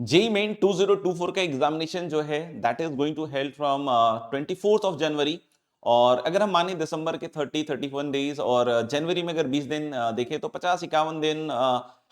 JEE main 2024 का examination जो है that is going to held from 24th of January. और अगर हम माने दिसंबर के 31 डेज और जनवरी में अगर 20 दिन देखें तो 50-51 दिन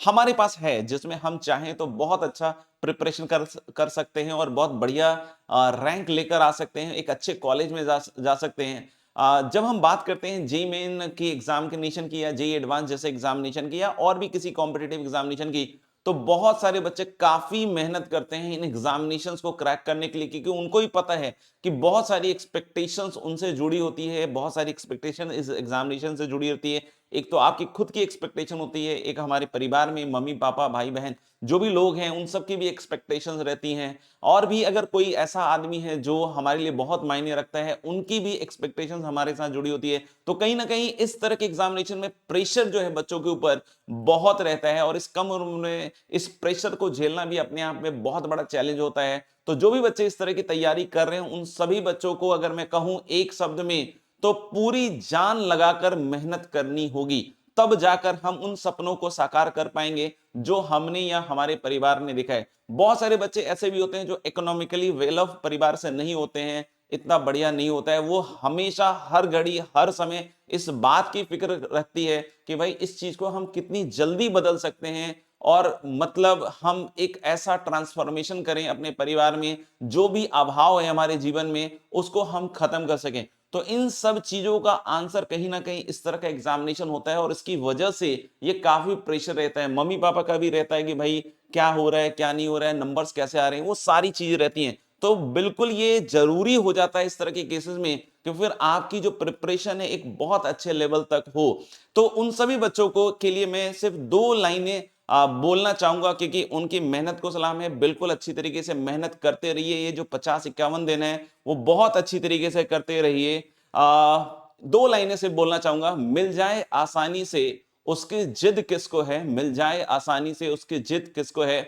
हमारे पास है, जिसमें हम चाहें तो बहुत अच्छा प्रिपरेशन कर सकते हैं और बहुत बढ़िया रैंक लेकर आ सकते हैं, एक अच्छे कॉलेज में जा सकते हैं। जब हम बात करते हैं जेई मेन की एग्जामिनेशन की या जेई एडवांस जैसे एग्जामिनेशन की या और भी किसी कॉम्पिटिटिव एग्जामिनेशन की, तो बहुत सारे बच्चे काफी मेहनत करते हैं इन एग्जामिनेशंस को क्रैक करने के लिए, क्योंकि उनको ही पता है कि बहुत सारी एक्सपेक्टेशंस उनसे जुड़ी होती है, बहुत सारी एक्सपेक्टेशन इस एग्जामिनेशन से जुड़ी होती है। एक तो आपकी खुद की एक्सपेक्टेशन होती है, एक हमारे परिवार में मम्मी पापा भाई बहन जो भी लोग हैं उन सब की भी एक्सपेक्टेशंस रहती हैं, और भी अगर कोई ऐसा आदमी है जो हमारे लिए बहुत मायने रखता है उनकी भी एक्सपेक्टेशंस हमारे साथ जुड़ी होती है। तो कहीं ना कहीं इस तरह के एग्जामिनेशन में प्रेशर जो है बच्चों के ऊपर बहुत रहता है, और इस कम उम्र में इस प्रेशर को झेलना भी अपने आप में बहुत बड़ा चैलेंज होता है। तो जो भी बच्चे इस तरह की तैयारी कर रहे हैं उन सभी बच्चों को अगर मैं कहूं एक शब्द में, तो पूरी जान लगाकर मेहनत करनी होगी, तब जाकर हम उन सपनों को साकार कर पाएंगे जो हमने या हमारे परिवार ने देखा है। बहुत सारे बच्चे ऐसे भी होते हैं जो इकोनॉमिकली वेल ऑफ परिवार से नहीं होते हैं, इतना बढ़िया नहीं होता है, वो हमेशा हर घड़ी हर समय इस बात की फिक्र रखती है कि भाई इस चीज को हम कितनी जल्दी बदल सकते हैं, और मतलब हम एक ऐसा ट्रांसफॉर्मेशन करें अपने परिवार में, जो भी अभाव है हमारे जीवन में उसको हम खत्म कर सकें। तो इन सब चीजों का आंसर कहीं ना कहीं इस तरह का एग्जामिनेशन होता है, और इसकी वजह से ये काफी प्रेशर रहता है, मम्मी पापा का भी रहता है कि भाई क्या हो रहा है क्या नहीं हो रहा है, नंबर्स कैसे आ रहे हैं, वो सारी चीजें रहती हैं। तो बिल्कुल ये जरूरी हो जाता है इस तरह के केसेस में कि फिर आपकी जो प्रिपरेशन है एक बहुत अच्छे लेवल तक हो। तो उन सभी बच्चों को के लिए मैं सिर्फ दो लाइनें बोलना चाहूंगा, क्योंकि उनकी मेहनत को सलाम है, बिल्कुल अच्छी तरीके से मेहनत करते रहिए, ये जो 50-51 दिन है वो बहुत अच्छी तरीके से करते रहिए। दो लाइनें से बोलना चाहूंगा, मिल जाए आसानी से उसकी जिद किसको है, मिल जाए आसानी से उसकी जिद किसको है,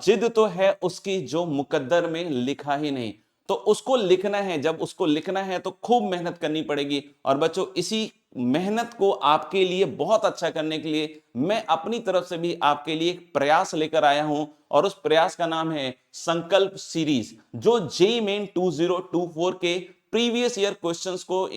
जिद तो है उसकी जो मुकद्दर में लिखा ही नहीं। तो उसको लिखना है, जब उसको लिखना है तो खूब मेहनत करनी पड़ेगी। और बच्चों इसी मेहनत को आपके लिए बहुत अच्छा करने के लिए मैं अपनी तरफ से भी आपके लिए एक प्रयास लेकर आया हूं, और उस प्रयास का नाम है संकल्प सीरीज, जो जेई मेन 2024 के प्रीवियस ईयर क्वेश्चंस को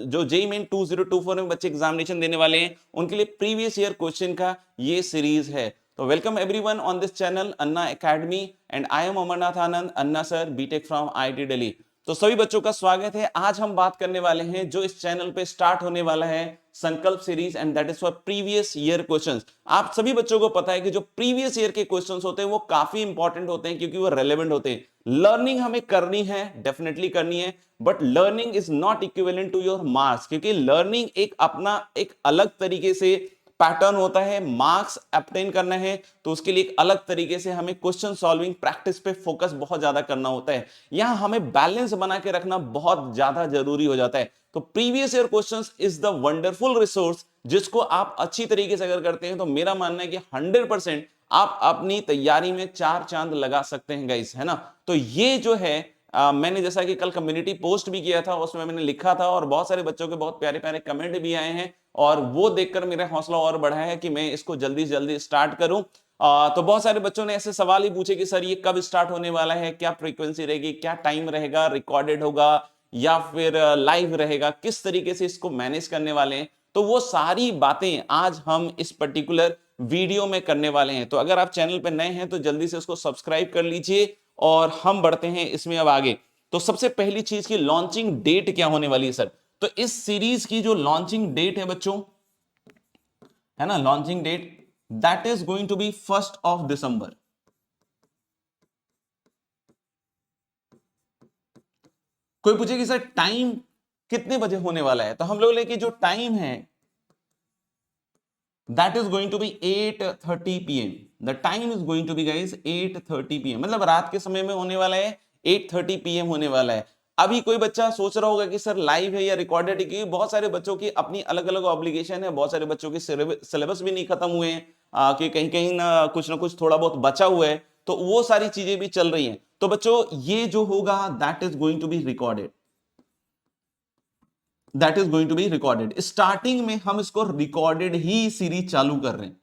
जो जेई मेन 2024 में बच्चे एग्जामिनेशन देने वाले हैं उनके लिए प्रीवियस ईयर क्वेश्चन का ये सीरीज है। तो welcome everyone on this channel Anna academy, and I am Amarnath Anand, Anna sir, BTech from IIT Delhi. तो सभी बच्चों का स्वागत है। आज हम बात करने वाले हैं जो इस चैनल पे स्टार्ट होने वाला है संकल्प series, and that is for previous year questions. आप सभी बच्चों को पता है कि जो प्रीवियस ईयर के क्वेश्चंस होते हैं वो काफी इंपॉर्टेंट होते हैं, क्योंकि वो रेलेवेंट होते हैं। लर्निंग हमें करनी है, डेफिनेटली करनी है, but learning is not equivalent to your marks, क्योंकि लर्निंग एक अपना एक अलग तरीके से पैटर्न होता है। मार्क्स ऑब्टेन करना है तो उसके लिए एक अलग तरीके से हमें क्वेश्चन सॉल्विंग प्रैक्टिस पे फोकस बहुत ज्यादा करना होता है। यहां हमें बैलेंस बना के रखना बहुत ज्यादा जरूरी हो जाता है। तो previous year questions is the wonderful resource, जिसको आप अच्छी तरीके से अगर करते हैं तो मेरा मानना है कि 100% आप अपनी तैयारी में चार चांद लगा सकते हैं गाइस, है ना। तो ये जो है मैंने जैसा कि कल कम्युनिटी पोस्ट भी किया था उसमें मैंने लिखा था, और बहुत सारे बच्चों के बहुत प्यारे प्यारे कमेंट भी आए हैं, और वो देखकर मेरा हौसला और बढ़ा है कि मैं इसको जल्दी से जल्दी स्टार्ट करूं। तो बहुत सारे बच्चों ने ऐसे सवाल ही पूछे कि सर ये कब स्टार्ट होने वाला है, क्या फ्रीक्वेंसी रहेगी, क्या टाइम रहेगा, रिकॉर्डेड होगा या फिर लाइव रहेगा, किस तरीके से इसको मैनेज करने वाले हैं। तो वो सारी बातें आज हम इस पर्टिकुलर वीडियो में करने वाले हैं। तो अगर आप चैनल पर नए हैं तो जल्दी से उसको सब्सक्राइब कर लीजिए, और हम बढ़ते हैं इसमें अब आगे। तो सबसे पहली चीज की लॉन्चिंग डेट क्या होने वाली है सर। तो इस सीरीज की जो लॉन्चिंग डेट है बच्चों, है ना, launching date that is going to be 1 December. कोई पूछे कि सर टाइम कितने बजे होने वाला है, तो हम लोग लेके जो टाइम है that is going to be 8:30 PM। The time is going to be guys 8:30 PM, मतलब रात के समय में होने वाला है, 8:30 PM होने वाला है। अभी कोई बच्चा सोच रहा होगा कि सर लाइव है या रिकॉर्डेड है, क्योंकि बहुत सारे बच्चों की अपनी अलग अलग ऑब्लिगेशन है, बहुत सारे बच्चों के सिलेबस भी नहीं खत्म हुए हैं, कि कहीं कहीं ना कुछ थोड़ा बहुत बचा हुआ है, तो वो सारी चीजें भी चल रही हैं। तो बच्चों ये जो होगा that is going to be recorded, that is going to be recorded. Starting में हम इसको रिकॉर्डेड ही सीरीज चालू कर रहे हैं।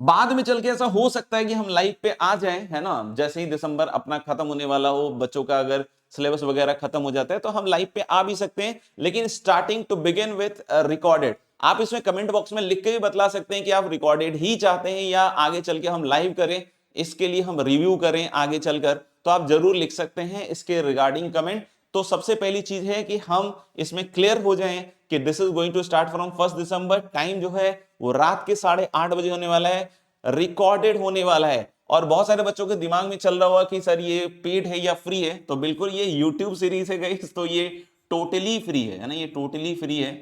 बाद में चल के ऐसा हो सकता है कि हम लाइव पे आ जाएं, है ना, जैसे ही दिसंबर अपना खत्म होने वाला हो, बच्चों का अगर सिलेबस वगैरह खत्म हो जाता है तो हम लाइव पे आ भी सकते हैं, लेकिन starting to begin with recorded. आप इसमें कमेंट बॉक्स में लिख के भी बतला सकते हैं कि आप रिकॉर्डेड ही चाहते हैं या आगे चल के हम लाइव करें, इसके लिए हम रिव्यू करें आगे चलकर, तो आप जरूर लिख सकते हैं इसके रिगार्डिंग कमेंट। तो सबसे पहली चीज है कि हम इसमें क्लियर हो जाएं कि this is going to start from 1 December. Time जो है वो रात के 8:30 बजे होने वाला है, रिकॉर्डेड होने वाला है। और बहुत सारे बच्चों के दिमाग में चल रहा होगा कि सर ये पेड है या फ्री है, तो बिल्कुल ये यूट्यूब सीरीज है गाइस, तो ये टोटली फ्री है ना, ये टोटली फ्री है।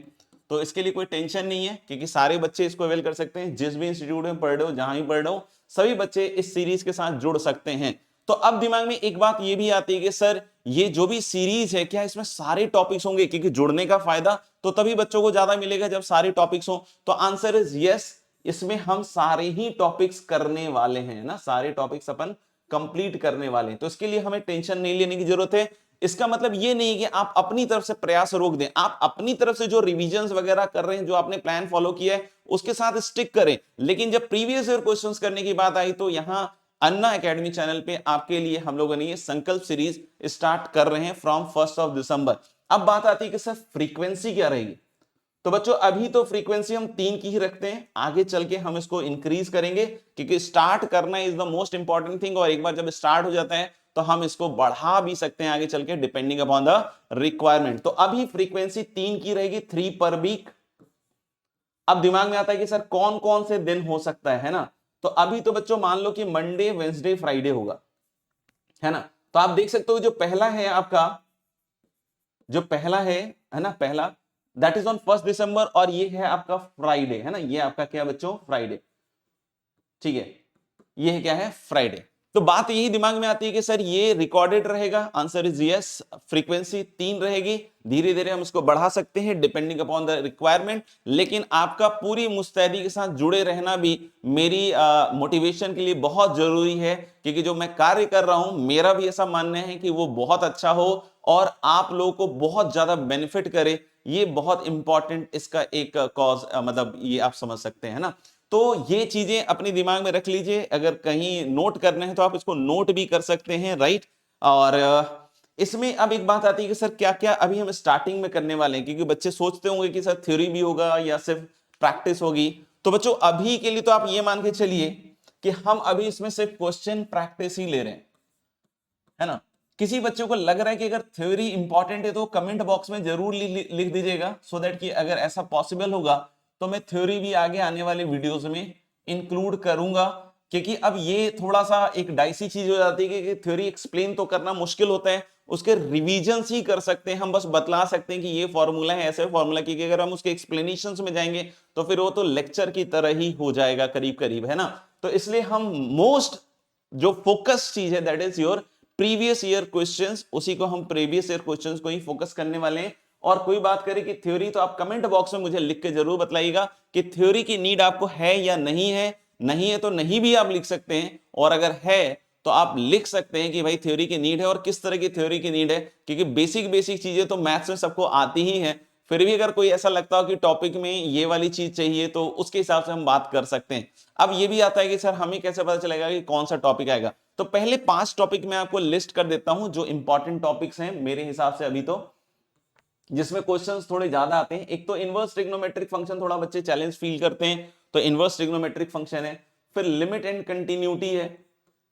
तो इसके लिए कोई टेंशन नहीं है, क्योंकि सारे बच्चे इसको अवेल कर सकते हैं, जिस भी इंस्टीट्यूट में पढ़ रहे हो, जहां भी पढ़ रहे हो, सभी बच्चे इस सीरीज के साथ जुड़ सकते हैं। तो अब दिमाग में एक बात ये भी आती है कि सर ये जो भी सीरीज है, क्या इसमें सारे टॉपिक्स होंगे? क्योंकि जुड़ने का फायदा तो तभी बच्चों को ज्यादा मिलेगा जब सारे टॉपिक्स हो। तो आंसर इज यस, इसमें हम सारे ही टॉपिक्स करने वाले हैं ना, सारे टॉपिक्स अपन कंप्लीट करने वाले हैं। तो इसके लिए हमें टेंशन नहीं लेने की जरूरत है। इसका मतलब ये नहीं कि आप अपनी तरफ से प्रयास रोक दें, आप अपनी तरफ से जो रिवीजन वगैरह कर रहे हैं, जो आपने प्लान फॉलो किया है, उसके साथ स्टिक करें। लेकिन जब प्रीवियस ईयर क्वेश्चंस करने की बात आई तो यहां अन्ना एकेडमी चैनल पे आपके लिए हम लोगों ने ये संकल्प सीरीज स्टार्ट कर रहे हैं फ्रॉम 1 दिसंबर। अब बात आती है कि सर फ्रीक्वेंसी क्या रहेगी? तो बच्चों अभी तो फ्रीक्वेंसी हम 3 की ही रखते हैं, आगे चल के हम इसको इंक्रीज करेंगे, क्योंकि स्टार्ट करना is the most important thing, और एक बार जब स्टार्ट हो जाता है तो हम इसको बढ़ा भी सकते हैं आगे चल के, डिपेंडिंग अपॉन द रिक्वायरमेंट। तो अभी फ्रीक्वेंसी 3 की रहेगी, 3 पर वीक। अब दिमाग में आता है कि सर कौन कौन से दिन हो सकता है ना? तो अभी तो बच्चों मान लो कि मंडे, वेंसडे, फ्राइडे होगा, है ना? तो आप देख सकते हो जो पहला है आपका, जो पहला है ना, पहला दैट इज ऑन 1 दिसंबर, और ये है आपका फ्राइडे, है ना, ये आपका क्या बच्चों, फ्राइडे। ठीक है, ये है क्या है, फ्राइडे। तो बात यही दिमाग में आती है कि सर ये रिकॉर्डेड रहेगा, आंसर इज यस। फ्रीक्वेंसी 3 रहेगी, धीरे धीरे हम इसको बढ़ा सकते हैं डिपेंडिंग अपॉन द रिक्वायरमेंट, लेकिन आपका पूरी मुस्तैदी के साथ जुड़े रहना भी मेरी मोटिवेशन के लिए बहुत जरूरी है, क्योंकि जो मैं कार्य कर रहा हूं, मेरा भी ऐसा मानना है कि वो बहुत अच्छा हो और आप लोगों को बहुत ज्यादा बेनिफिट करे। ये बहुत इंपॉर्टेंट इसका एक कॉज, मतलब ये आप समझ सकते हैं ना। तो ये चीजें अपने दिमाग में रख लीजिए, अगर कहीं नोट करने हैं तो आप इसको नोट भी कर सकते हैं, राइट। और इसमें अब एक बात आती है कि सर क्या क्या अभी हम स्टार्टिंग में करने वाले हैं, क्योंकि बच्चे सोचते होंगे कि सर थ्योरी भी होगा या सिर्फ प्रैक्टिस होगी। तो बच्चों अभी के लिए तो आप ये मान के चलिए कि हम अभी इसमें सिर्फ क्वेश्चन प्रैक्टिस ही ले रहे हैं, है ना। किसी बच्चों को लग रहा है कि अगर थ्योरी इंपॉर्टेंट है तो कमेंट बॉक्स में जरूर लिख दीजिएगा, सो दैट कि अगर ऐसा पॉसिबल होगा तो मैं थ्योरी भी आगे आने वाले वीडियोस में इंक्लूड करूंगा। क्योंकि अब ये थोड़ा सा एक डाइसी चीज हो जाती है कि थ्योरी एक्सप्लेन तो करना मुश्किल होता है, उसके रिवीजन ही कर सकते हैं हम, बस बतला सकते हैं कि ये फॉर्मूला है, ऐसे फॉर्मूला, क्योंकि अगर हम उसके एक्सप्लेनेशन में जाएंगे तो फिर वो तो लेक्चर की तरह ही हो जाएगा करीब करीब, है ना। तो इसलिए हम मोस्ट जो फोकस चीज है that is your previous year questions, उसी को हम प्रीवियस ईयर क्वेश्चंस को ही फोकस करने वाले हैं। और कोई बात करें कि थ्योरी, तो आप कमेंट बॉक्स में मुझे लिख के जरूर बताइएगा कि थ्योरी की नीड आपको है या नहीं है। नहीं है तो नहीं भी आप लिख सकते हैं, और अगर है तो आप लिख सकते हैं कि भाई थ्योरी की नीड है और किस तरह की थ्योरी की नीड है, क्योंकि बेसिक बेसिक चीजें तो मैथ्स में सबको आती ही है। फिर भी अगर कोई ऐसा लगता हो कि टॉपिक में ये वाली चीज चाहिए तो उसके हिसाब से हम बात कर सकते हैं। अब ये भी आता है कि सर हमें कैसे पता चलेगा कि कौन सा टॉपिक आएगा? तो पहले 5 टॉपिक मैं आपको लिस्ट कर देता हूं जो इंपॉर्टेंट टॉपिक्स हैं मेरे हिसाब से अभी तो, जिसमें क्वेश्चंस थोड़े ज्यादा आते हैं। एक तो इनवर्स ट्रिग्नोमेट्रिक फंक्शन, थोड़ा बच्चे चैलेंज फील करते हैं, तो इनवर्स ट्रिग्नोमेट्रिक फंक्शन है। फिर लिमिट एंड कंटिन्यूटी है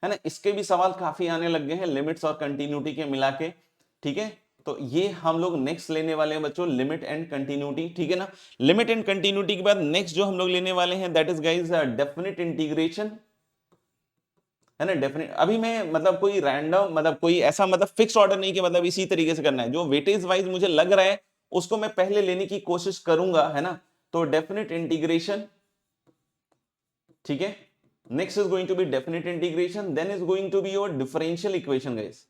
ना, इसके भी सवाल काफी आने लग गए हैं, लिमिट्स और कंटिन्यूटी के मिला के, ठीक है। तो ये हम लोग नेक्स्ट लेने वाले हैं बच्चों, लिमिट एंड कंटिन्यूटी, ठीक है ना। लिमिट एंड कंटिन्यूटी के बाद नेक्स्ट जो हम लोग लेने वाले हैं that is guys definite integration, है ना। डेफिनेट, अभी मैं मतलब कोई रैंडम, मतलब कोई ऐसा मतलब फिक्स ऑर्डर नहीं कि मतलब इसी तरीके से करना है, जो वेटेज वाइज मुझे लग रहा है उसको मैं पहले लेने की कोशिश करूंगा, है ना। तो डेफिनेट इंटीग्रेशन, ठीक है। Next is going to be definite integration, then is going to be your differential equation guys,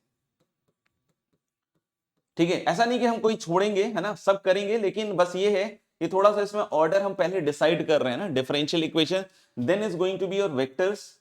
ठीक है। ऐसा नहीं कि हम कोई छोड़ेंगे, है ना, सब करेंगे, लेकिन बस ये है कि थोड़ा सा इसमें ऑर्डर हम पहले डिसाइड कर रहे हैं ना। Differential equation, then is going to be your vectors,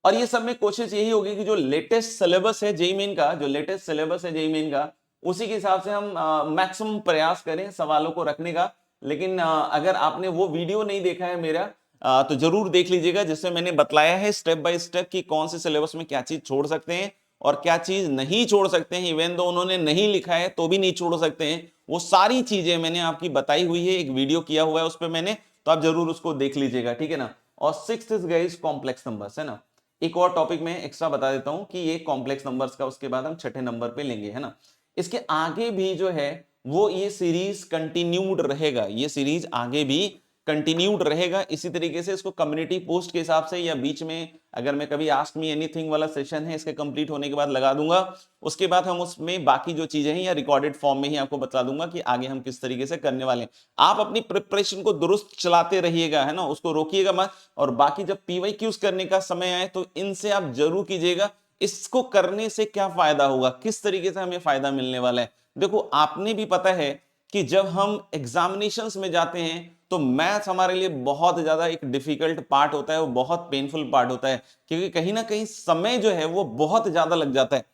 और ये सब में कोशिश यही होगी कि जो लेटेस्ट सिलेबस है जेईई मेन का, जो लेटेस्ट सिलेबस है जेईई मेन का, उसी के हिसाब से हम मैक्सिमम प्रयास करें सवालों को रखने का। लेकिन अगर आपने वो वीडियो नहीं देखा है मेरा, तो जरूर देख लीजिएगा, जिससे मैंने बतलाया है स्टेप बाय स्टेप कि कौन से सिलेबस में क्या चीज छोड़ सकते हैं और क्या चीज नहीं छोड़ सकते हैं। इवन दो उन्होंने नहीं लिखा है तो भी नहीं छोड़ सकते हैं, वो सारी चीजें मैंने आपकी बताई हुई है, एक वीडियो किया हुआ है उस पर मैंने, तो आप जरूर उसको देख लीजिएगा, ठीक है ना। और sixth is guys complex numbers, है ना। एक और टॉपिक में एक्स्ट्रा बता देता हूं कि ये कॉम्प्लेक्स नंबर्स का उसके बाद हम छठे नंबर पे लेंगे, है ना। इसके आगे भी जो है वो ये सीरीज कंटिन्यूड रहेगा, ये सीरीज आगे भी कंटिन्यूड रहेगा। इसी तरीके से इसको कम्युनिटी पोस्ट के हिसाब से या बीच में अगर मैं कभी आस्क मी एनीथिंग वाला सेशन है इसके कंप्लीट होने के बाद लगा दूंगा, उसके बाद हम उसमें बाकी जो चीजें हैं या रिकॉर्डेड फॉर्म में ही आपको बता दूंगा कि आगे हम किस तरीके से करने वाले हैं। आप अपनी प्रिपरेशन को दुरुस्त चलाते रहिएगा, है ना, उसको रोकिएगा मत। और बाकी जब पीवाईक्यूज करने का समय आए तो इनसे आप जरूर कीजिएगा। इसको करने से क्या फायदा होगा, किस तरीके से हमें फायदा मिलने वाला है। देखो आपने भी पता है कि जब हम एग्जामिनेशंस में जाते हैं तो मैथ्स हमारे लिए बहुत ज्यादा एक डिफिकल्ट पार्ट होता है, वो बहुत पेनफुल पार्ट होता है, क्योंकि कहीं ना कहीं समय जो है वो बहुत ज्यादा लग जाता है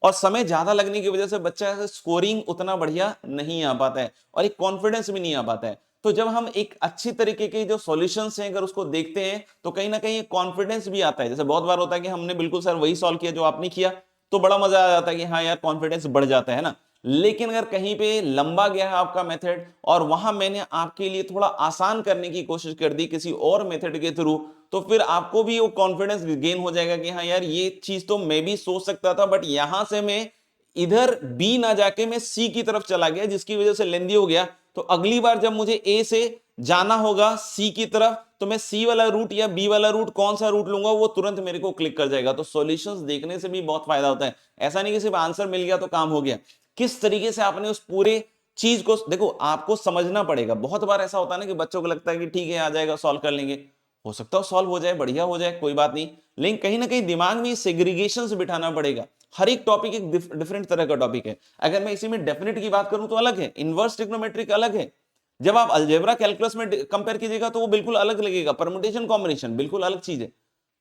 और समय ज्यादा लगने की वजह से बच्चा स्कोरिंग उतना बढ़िया नहीं आ पाता है और एक कॉन्फिडेंस भी नहीं आ पाता है। तो जब हम एक अच्छी तरीके के जो सॉल्यूशंस हैं अगर उसको देखते हैं तो कहीं ना कहीं कॉन्फिडेंस भी आता है। जैसे बहुत बार होता है कि हमने बिल्कुल सर वही सॉल्व किया जो आपने किया, तो बड़ा मजा आ जाता है कि हाँ यार कॉन्फिडेंस बढ़ जाता है ना। लेकिन अगर कहीं पे लंबा गया है आपका मेथड और वहां मैंने आपके लिए थोड़ा आसान करने की कोशिश कर दी किसी और मेथड के थ्रू, तो फिर आपको भी वो कॉन्फिडेंस गेन हो जाएगा कि हाँ यार ये चीज तो मैं भी सोच सकता था, बट यहां से मैं इधर बी ना जाके मैं सी की तरफ चला गया जिसकी वजह से लेंदी हो गया। तो अगली बार जब मुझे ए से जाना होगा सी की तरफ तो मैं सी वाला रूट या बी वाला रूट कौन सा रूट लूंगा वो तुरंत मेरे को क्लिक कर जाएगा। तो सॉल्यूशंस देखने से भी बहुत फायदा होता है। ऐसा नहीं कि सिर्फ आंसर मिल गया तो काम हो गया, किस तरीके से आपने उस पूरे चीज को देखो आपको समझना पड़ेगा। बहुत बार ऐसा होता है ना कि बच्चों को लगता है कि ठीक है आ जाएगा सॉल्व कर लेंगे, हो सकता है सॉल्व हो जाए, बढ़िया हो जाए, कोई बात नहीं, लेकिन कहीं ना कहीं दिमाग में सेग्रीगेशन बिठाना पड़ेगा। हर एक टॉपिक एक डिफरेंट तरह का टॉपिक है। अगर मैं इसी में डेफिनेट की बात करूं तो अलग है, इनवर्स ट्रिग्नोमेट्रिक अलग है, जब आप अलजेब्रा कैलकुलस में कंपेयर कीजिएगा तो वो बिल्कुल अलग लगेगा, परमुटेशन कॉम्बिनेशन बिल्कुल अलग चीज है।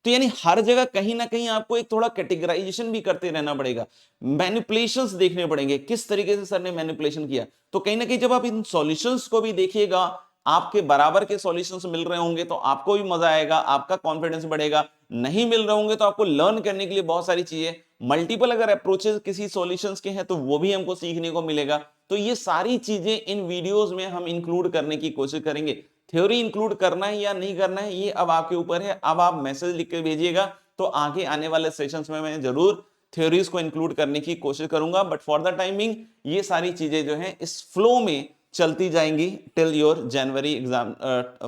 तो यानी हर जगह कहीं ना कहीं आपको एक थोड़ा कैटेगराइजेशन भी करते रहना पड़ेगा, मैनिपुलेशंस देखने पड़ेंगे, किस तरीके से सर ने मैनिपुलेशन किया। तो कहीं ना कहीं जब आप इन सॉल्यूशंस को भी देखिएगा, आपके बराबर के सॉल्यूशंस मिल रहे होंगे तो आपको भी मजा आएगा, आपका कॉन्फिडेंस बढ़ेगा। नहीं मिल रहे होंगे तो आपको लर्न करने के लिए बहुत सारी चीजें, मल्टीपल अगर अप्रोचेस किसी सॉल्यूशंस के हैं तो वो भी हमको सीखने को मिलेगा। तो ये सारी चीजें इन वीडियोस में हम इंक्लूड करने की कोशिश करेंगे। थ्योरी इंक्लूड करना है या नहीं करना है ये अब आपके ऊपर है। अब आप मैसेज लिख के भेजिएगा तो आगे आने वाले सेशंस में मैं जरूर थ्योरीज को इंक्लूड करने की कोशिश करूंगा। बट फॉर द टाइमिंग ये सारी चीजें जो हैं इस फ्लो में चलती जाएंगी till your January exam,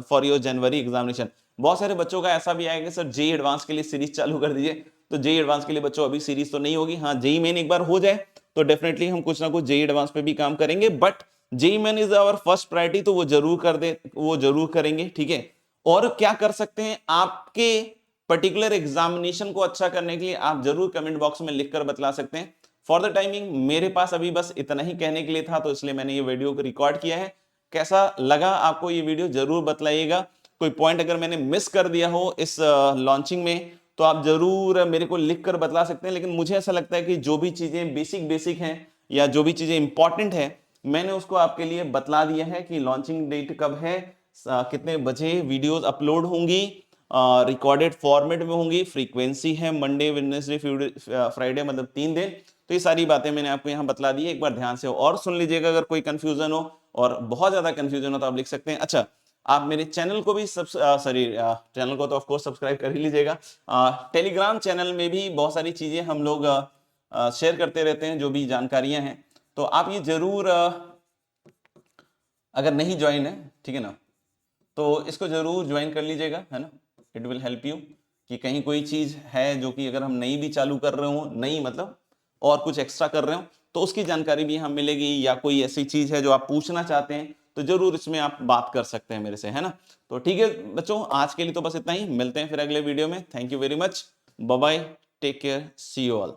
for your January examination. बहुत सारे बच्चों का ऐसा भी आएगा कि सर जेई एडवांस के लिए सीरीज चालू कर दीजिए, तो जेई एडवांस के लिए बच्चों अभी सीरीज तो नहीं होगी। हाँ जेई मेन एक बार हो जाए तो डेफिनेटली हम कुछ ना कुछ जेई एडवांस पे भी काम करेंगे, but JEE Main is our first priority, तो वो जरूर कर दे, वो जरूर करेंगे, ठीक है। और क्या कर सकते हैं आपके पर्टिकुलर एग्जामिनेशन को अच्छा करने के लिए आप जरूर कमेंट बॉक्स में लिखकर बतला सकते हैं। फॉर द टाइमिंग मेरे पास अभी बस इतना ही कहने के लिए था, तो इसलिए मैंने ये वीडियो को रिकॉर्ड किया है। कैसा लगा आपको ये वीडियो जरूर बतलाइएगा। कोई पॉइंट अगर मैंने मिस कर दिया हो इस लॉन्चिंग में तो आप जरूर मेरे को लिख कर बतला सकते हैं। लेकिन मुझे ऐसा लगता है कि जो भी चीजें बेसिक बेसिक हैं या जो भी चीजें इंपॉर्टेंट है मैंने उसको आपके लिए बतला दिया है कि लॉन्चिंग डेट कब है, कितने बजे वीडियोस अपलोड होंगी, रिकॉर्डेड फॉर्मेट में होंगी, फ्रीक्वेंसी है मंडे वेडनेसडे फ्राइडे, मतलब 3 दिन। तो ये सारी बातें मैंने आपको यहाँ बतला दी है, एक बार ध्यान से और सुन लीजिएगा। अगर कोई कंफ्यूजन हो और बहुत ज्यादा कंफ्यूजन हो तो आप लिख सकते हैं। अच्छा आप मेरे चैनल को भी चैनल को तो ऑफ कोर्स सब्सक्राइब कर ही लीजिएगा। टेलीग्राम चैनल में भी बहुत सारी चीजें हम लोग शेयर करते रहते हैं, जो भी जानकारियां हैं, तो आप ये जरूर अगर नहीं ज्वाइन है, ठीक है ना, तो इसको जरूर ज्वाइन कर लीजिएगा, है ना। इट विल हेल्प यू कि कहीं कोई चीज है जो कि अगर हम नहीं भी चालू कर रहे हो, नहीं मतलब और कुछ एक्स्ट्रा कर रहे हो, तो उसकी जानकारी भी हमें मिलेगी, या कोई ऐसी चीज है जो आप पूछना चाहते हैं तो जरूर इसमें आप बात कर सकते हैं मेरे से, है ना। तो ठीक है बच्चों, आज के लिए तो बस इतना ही, मिलते हैं फिर अगले वीडियो में। Thank you very much, bye bye, take care, see you all.